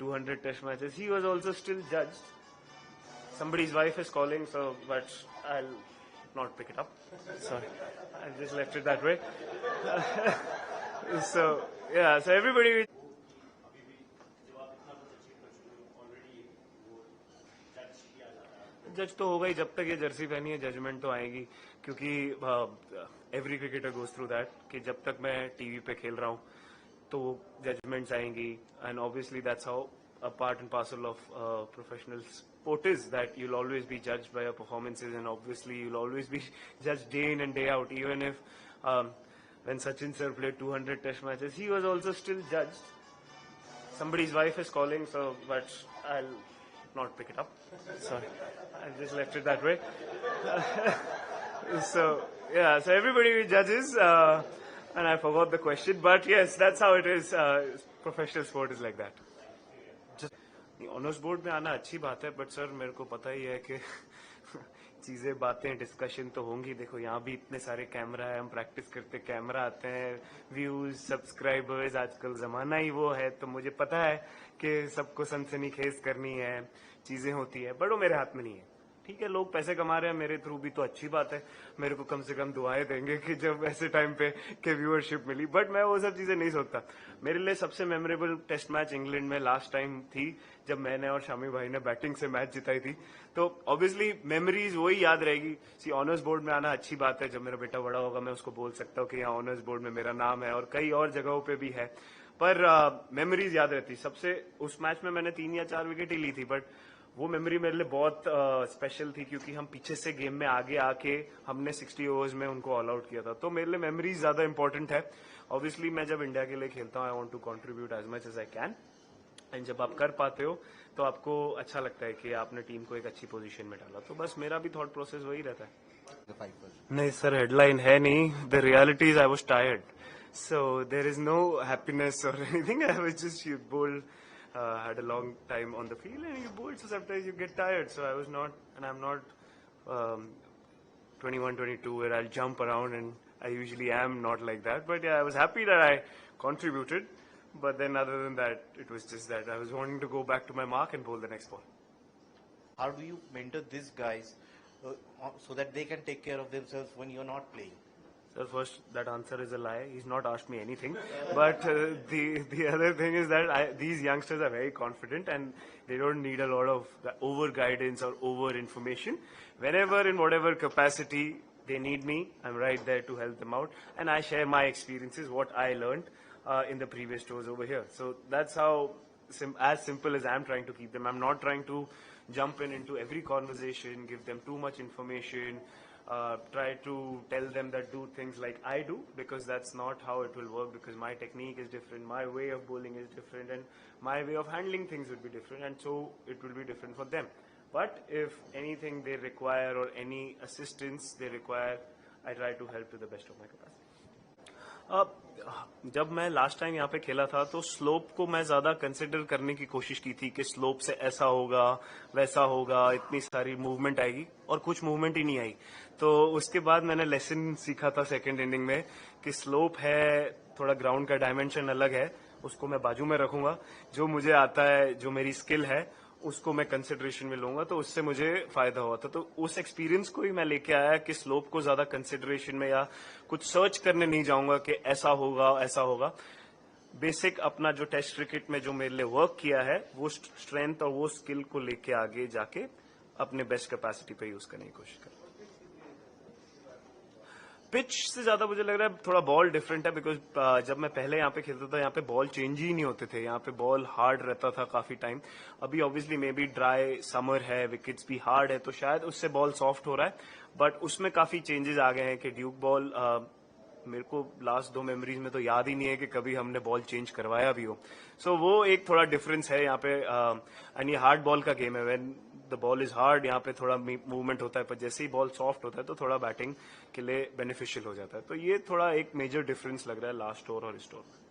200 test matches, he was also still judged. Somebody's wife is calling, so but I'll not pick it up. Sorry, I just left it that way. So yeah, so everybody. जज तो होगा ही जब तक ये Jersey पहनी है, judgement तो आएगी क्योंकि every cricketer goes through that कि जब तक मैं टीवी पे खेल रहा हूँ तो जजमेंट्स आएंगी and obviously that's how a part and parcel of professional sport is that you'll always be judged by your performances and obviously you'll always be judged day in and day out. Even if when Sachin sir played 200 test matches, he was also still judged. Somebody's wife is calling, so but I'll not pick it up. Sorry, I just left it that way. So yeah, so everybody judges and I forgot the question, but yes, that's how it is. Professional sport is like that. Honours board में आना अच्छी बात है, but sir मेरे को पता ही है कि चीजें बातें डिस्कशन तो होंगी. देखो यहाँ भी इतने सारे कैमरा है, हम प्रैक्टिस करते कैमरा आते हैं, व्यूज सब्सक्राइबर्स, आजकल जमाना ही वो है, तो मुझे पता है कि सबको सनसनीखेज करनी है, चीजें होती है, बट वो मेरे हाथ में नहीं है. ठीक है, लोग पैसे कमा रहे हैं मेरे थ्रू भी तो अच्छी बात है, मेरे को कम से कम दुआएं देंगे कि जब ऐसे टाइम पे के व्यूअरशिप मिली, बट मैं वो सब चीजें नहीं सोचता. मेरे लिए सबसे मेमोरेबल टेस्ट मैच इंग्लैंड में लास्ट टाइम थी जब मैंने और शामी भाई ने बैटिंग से मैच जिताई थी. तो ऑब्वियसली मेमोरीज वही याद रहेगी. सी ऑनर्स बोर्ड में आना अच्छी बात है, जब मेरा बेटा बड़ा होगा मैं उसको बोल सकता हूँ कि यहाँ ऑनर्स बोर्ड में मेरा नाम है और कई और जगहों पे भी है, पर मेमोरीज याद रहती. सबसे उस मैच में मैंने 3 या 4 विकेट ही ली थी, बट वो मेमोरी मेरे लिए बहुत स्पेशल थी क्योंकि हम पीछे से गेम में आगे आके हमने 60 ओवर्स में उनको ऑल आउट किया था. तो मेरे लिए मेमोरीज ज्यादा इंपॉर्टेंट है. ऑब्वियसली मैं जब इंडिया के लिए खेलता हूँ I want to contribute as much as I can, and जब आप कर पाते हो तो आपको अच्छा लगता है कि आपने टीम को एक अच्छी पोजीशन में डाला. तो बस मेरा भी थॉट प्रोसेस वही रहता है. नहीं सर, हेडलाइन है नहीं. The reality is I was tired, so there is no happiness और anything. I was just bold. Had a long time on the field and you bowled, so sometimes you get tired. So I was not, and I'm not 21, 22 where I'll jump around, and I usually am not like that. But yeah, I was happy that I contributed. But then other than that, it was just that I was wanting to go back to my mark and bowl the next ball. How do you mentor these guys so that they can take care of themselves when you're not playing? Sir, first, that answer is a lie. He's not asked me anything. But the other thing is that these youngsters are very confident and they don't need a lot of over guidance or over information. Whenever, in whatever capacity they need me, I'm right there to help them out. And I share my experiences, what I learned in the previous tours over here. So that's how, as simple as I'm trying to keep them. I'm not trying to jump into every conversation, give them too much information. Try to tell them that do things like I do, because that's not how it will work, because my technique is different, my way of bowling is different, and my way of handling things would be different, and so it will be different for them. But if anything they require or any assistance they require, I try to help to the best of my capacity. जब मैं last time यहाँ पे खेला था तो slope को मैं ज्यादा कंसिडर करने की कोशिश की थी कि स्लोप से ऐसा होगा वैसा होगा, इतनी सारी मूवमेंट आएगी, और कुछ मूवमेंट ही नहीं आई. तो उसके बाद मैंने लेसन सीखा था सेकंड इनिंग में कि स्लोप है, थोड़ा ग्राउंड का डायमेंशन अलग है, उसको मैं बाजू में रखूंगा. जो मुझे आता है, जो मेरी स्किल है, उसको मैं कंसिडरेशन में लूंगा, तो उससे मुझे फायदा हुआ था. तो उस एक्सपीरियंस को ही मैं लेके आया कि स्लोप को ज्यादा कंसिडरेशन में या कुछ सर्च करने नहीं जाऊंगा कि ऐसा होगा ऐसा होगा. बेसिक अपना जो टेस्ट क्रिकेट में जो मेरे लिए वर्क किया है वो स्ट्रेंथ और वो स्किल को लेके आगे जाके अपने बेस्ट कैपेसिटी पे यूज करने की कोशिश करूँ. पिच से ज्यादा मुझे लग रहा है थोड़ा बॉल डिफरेंट है, बिकॉज जब मैं पहले यहाँ पे खेलता था यहाँ पे बॉल चेंज ही नहीं होते थे, यहाँ पे बॉल हार्ड रहता था काफी टाइम. अभी obviously may be dry summer है, विकेट्स भी हार्ड है, तो शायद उससे बॉल सॉफ्ट हो रहा है, बट उसमें काफी चेंजेस आ गए हैं कि ड्यूक बॉल मेरे को लास्ट 2 मेमोरीज में तो याद ही नहीं है कि कभी हमने बॉल चेंज करवाया भी हो. सो वो एक थोड़ा डिफरेंस है यहाँ पे. एंड ये हार्ड बॉल का गेम है, when the ball is hard यहाँ पे थोड़ा मूवमेंट होता है, पर जैसे ही बॉल सॉफ्ट होता है तो थोड़ा बैटिंग के लिए बेनिफिशियल हो जाता है. तो ये थोड़ा एक मेजर डिफरेंस लग रहा है लास्ट ओवर और इस ओवर में.